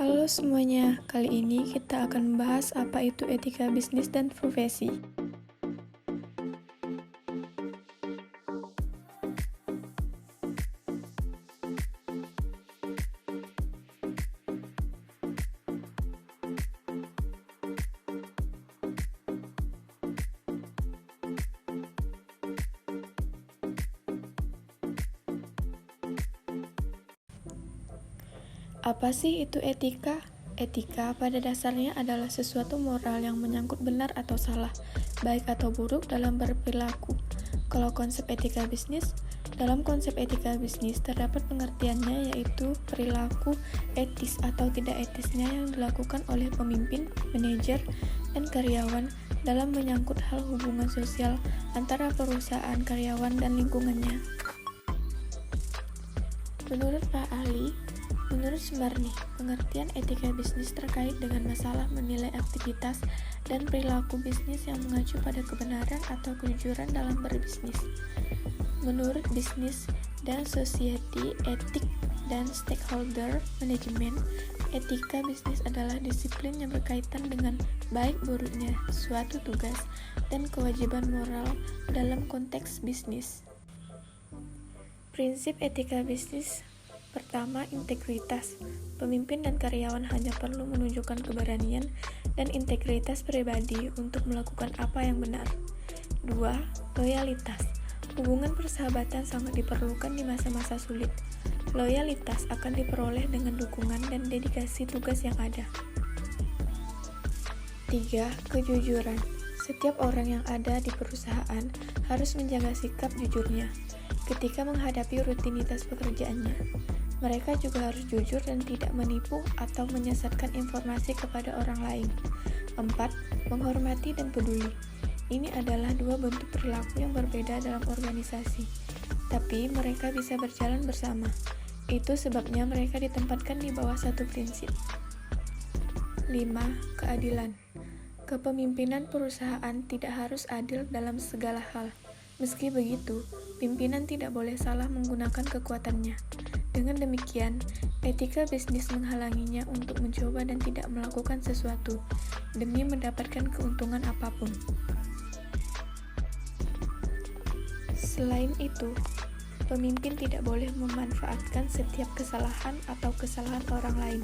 Halo semuanya, kali ini kita akan membahas apa itu etika bisnis dan profesi. Apa sih itu etika? Etika pada dasarnya adalah sesuatu moral yang menyangkut benar atau salah, baik atau buruk dalam berperilaku. Kalau konsep etika bisnis, dalam konsep etika bisnis terdapat pengertiannya yaitu perilaku etis atau tidak etisnya yang dilakukan oleh pemimpin, manajer, dan karyawan dalam menyangkut hal hubungan sosial antara perusahaan, karyawan, dan lingkungannya. Menurut Pak ahli, menurut Sumarni, pengertian etika bisnis terkait dengan masalah menilai aktivitas dan perilaku bisnis yang mengacu pada kebenaran atau kejujuran dalam berbisnis. Menurut Business dan Society Ethics dan Stakeholder Management, etika bisnis adalah disiplin yang berkaitan dengan baik buruknya suatu tugas dan kewajiban moral dalam konteks bisnis. Prinsip etika bisnis pertama, integritas. Pemimpin dan karyawan hanya perlu menunjukkan keberanian dan integritas pribadi untuk melakukan apa yang benar. 2. Loyalitas. Hubungan persahabatan sangat diperlukan di masa-masa sulit. Loyalitas akan diperoleh dengan dukungan dan dedikasi tugas yang ada. 3. Kejujuran. Setiap orang yang ada di perusahaan harus menjaga sikap jujurnya ketika menghadapi rutinitas pekerjaannya. Mereka juga harus jujur dan tidak menipu atau menyesatkan informasi kepada orang lain. 4. Menghormati dan peduli. Ini adalah dua bentuk perilaku yang berbeda dalam organisasi, tapi mereka bisa berjalan bersama. Itu sebabnya mereka ditempatkan di bawah satu prinsip. 5. Keadilan. Kepemimpinan perusahaan tidak harus adil dalam segala hal. Meski begitu, pimpinan tidak boleh salah menggunakan kekuatannya. Dengan demikian, etika bisnis menghalanginya untuk mencoba dan tidak melakukan sesuatu demi mendapatkan keuntungan apapun. Selain itu, pemimpin tidak boleh memanfaatkan setiap kesalahan atau kesalahan orang lain.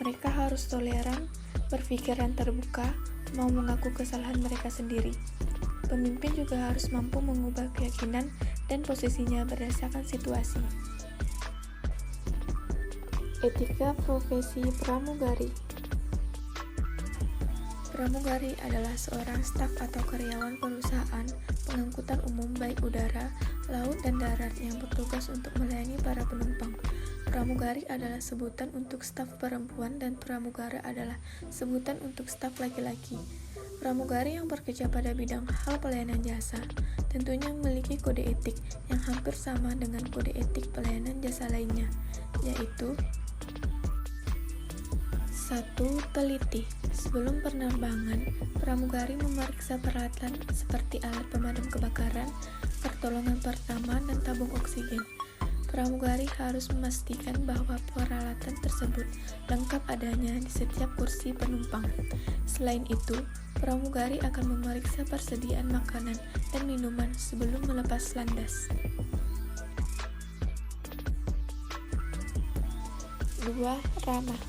Mereka harus toleran, berpikiran terbuka, mau mengaku kesalahan mereka sendiri. Pemimpin juga harus mampu mengubah keyakinan dan posisinya berdasarkan situasi. Etika profesi pramugari. Pramugari adalah seorang staf atau karyawan perusahaan pengangkutan umum baik udara, laut, dan darat yang bertugas untuk melayani para penumpang. Pramugari adalah sebutan untuk staf perempuan dan pramugara adalah sebutan untuk staf laki-laki. Pramugari yang bekerja pada bidang hal pelayanan jasa tentunya memiliki kode etik yang hampir sama dengan kode etik pelayanan jasa lainnya, yaitu 1. Teliti. Sebelum penerbangan, pramugari memeriksa peralatan seperti alat pemadam kebakaran, pertolongan pertama, dan tabung oksigen. Pramugari harus memastikan bahwa peralatan tersebut lengkap adanya di setiap kursi penumpang. Selain itu, pramugari akan memeriksa persediaan makanan dan minuman sebelum melepas landas. 2. Ramah.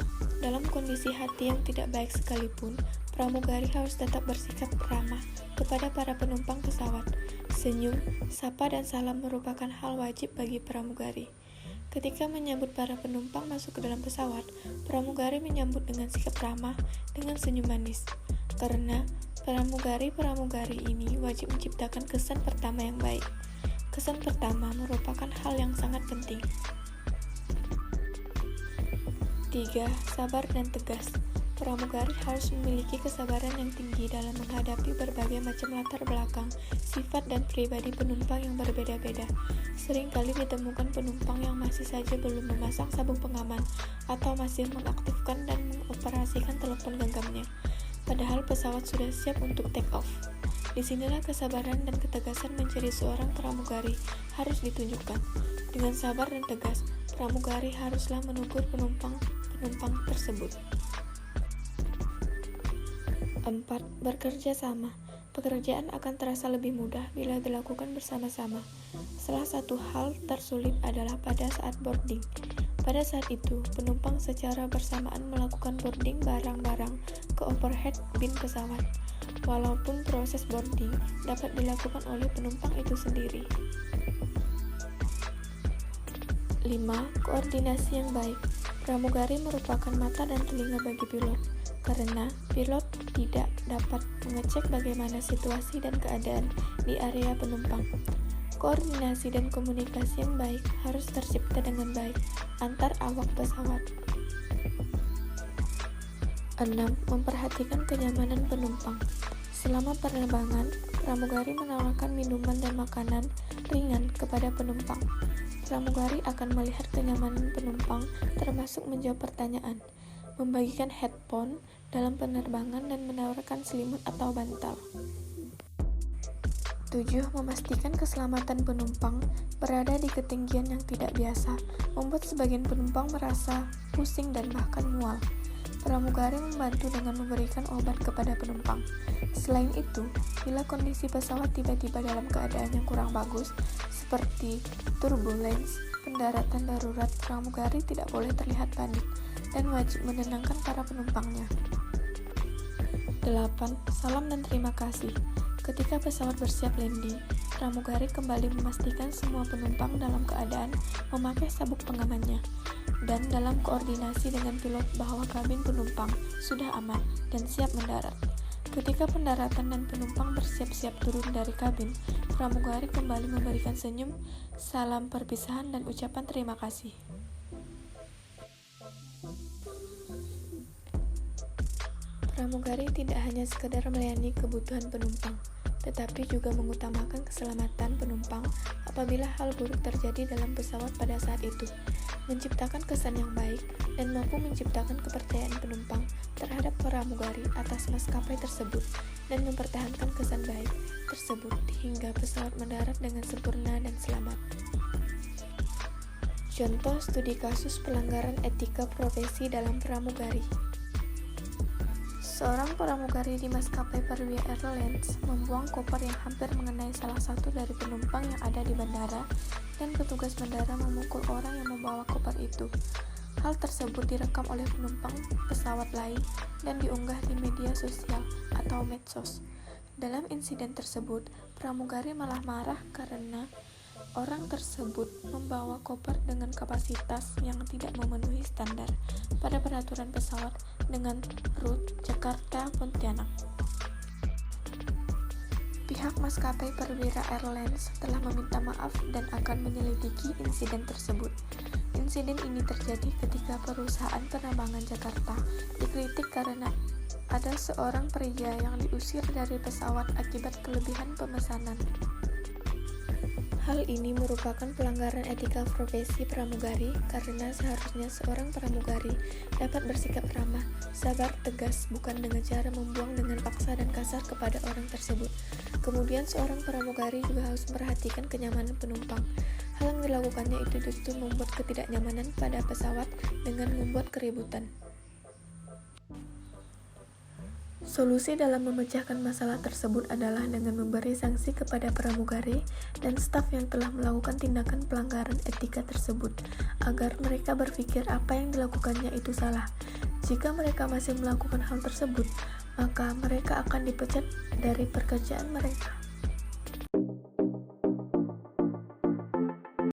Dalam kondisi hati yang tidak baik sekalipun, pramugari harus tetap bersikap ramah kepada para penumpang pesawat. Senyum, sapa, dan salam merupakan hal wajib bagi pramugari. Ketika menyambut para penumpang masuk ke dalam pesawat, pramugari menyambut dengan sikap ramah dengan senyum manis. Karena pramugari ini wajib menciptakan kesan pertama yang baik. Kesan pertama merupakan hal yang sangat penting. 3. Sabar dan tegas. Pramugari harus memiliki kesabaran yang tinggi dalam menghadapi berbagai macam latar belakang, sifat, dan pribadi penumpang yang berbeda-beda. Seringkali ditemukan penumpang yang masih saja belum memasang sabuk pengaman atau masih mengaktifkan dan mengoperasikan telepon genggamnya, padahal pesawat sudah siap untuk take off. Disinilah kesabaran dan ketegasan menjadi seorang pramugari harus ditunjukkan. Dengan sabar dan tegas, pramugari haruslah menegur penumpang penumpang tersebut. 4. Bekerja sama. Pekerjaan akan terasa lebih mudah bila dilakukan bersama-sama. Salah satu hal tersulit adalah pada saat boarding. Pada saat itu, penumpang secara bersamaan melakukan boarding barang-barang ke overhead bin pesawat, walaupun proses boarding dapat dilakukan oleh penumpang itu sendiri. 5. Koordinasi yang baik. Pramugari merupakan mata dan telinga bagi pilot, karena pilot tidak dapat mengecek bagaimana situasi dan keadaan di area penumpang. Koordinasi dan komunikasi yang baik harus tercipta dengan baik antar awak pesawat. 6. Memperhatikan kenyamanan penumpang. Selama penerbangan, pramugari menawarkan minuman dan makanan ringan kepada penumpang. Pramugari akan melihat kenyamanan penumpang, termasuk menjawab pertanyaan, membagikan headphone dalam penerbangan, dan menawarkan selimut atau bantal. 7. Memastikan keselamatan penumpang. Berada di ketinggian yang tidak biasa membuat sebagian penumpang merasa pusing dan bahkan mual. Pramugari membantu dengan memberikan obat kepada penumpang. Selain itu, bila kondisi pesawat tiba-tiba dalam keadaan yang kurang bagus, seperti turbulence, pendaratan darurat, pramugari tidak boleh terlihat panik dan wajib menenangkan para penumpangnya. 8. Salam dan terima kasih. Ketika pesawat bersiap landing, pramugari kembali memastikan semua penumpang dalam keadaan memakai sabuk pengamannya, dan dalam koordinasi dengan pilot bahwa kabin penumpang sudah aman dan siap mendarat. Ketika pendaratan dan penumpang bersiap-siap turun dari kabin, pramugari kembali memberikan senyum, salam perpisahan, dan ucapan terima kasih. Pramugari tidak hanya sekedar melayani kebutuhan penumpang, tetapi juga mengutamakan keselamatan penumpang apabila hal buruk terjadi dalam pesawat pada saat itu, menciptakan kesan yang baik, dan mampu menciptakan kepercayaan penumpang terhadap pramugari atas maskapai tersebut, dan mempertahankan kesan baik tersebut hingga pesawat mendarat dengan sempurna dan selamat. Contoh studi kasus pelanggaran etika profesi dalam pramugari. Seorang pramugari di maskapai Perwira Airlines membuang koper yang hampir mengenai salah satu dari penumpang yang ada di bandara, dan petugas bandara memukul orang yang membawa koper itu. Hal tersebut direkam oleh penumpang pesawat lain dan diunggah di media sosial atau medsos. Dalam insiden tersebut, pramugari malah marah karena orang tersebut membawa koper dengan kapasitas yang tidak memenuhi standar pada peraturan pesawat dengan rute Jakarta-Pontianak. Pihak maskapai Perwira Airlines telah meminta maaf dan akan menyelidiki insiden tersebut. Insiden ini terjadi ketika perusahaan penerbangan Jakarta dikritik karena ada seorang pria yang diusir dari pesawat akibat kelebihan pemesanan. Hal ini merupakan pelanggaran etika profesi pramugari karena seharusnya seorang pramugari dapat bersikap ramah, sabar, tegas, bukan dengan cara membuang dengan paksa dan kasar kepada orang tersebut. Kemudian seorang pramugari juga harus memperhatikan kenyamanan penumpang. Hal yang dilakukannya itu justru membuat ketidaknyamanan pada pesawat dengan membuat keributan. Solusi dalam memecahkan masalah tersebut adalah dengan memberi sanksi kepada pramugari dan staf yang telah melakukan tindakan pelanggaran etika tersebut, agar mereka berpikir apa yang dilakukannya itu salah. Jika mereka masih melakukan hal tersebut, maka mereka akan dipecat dari pekerjaan mereka.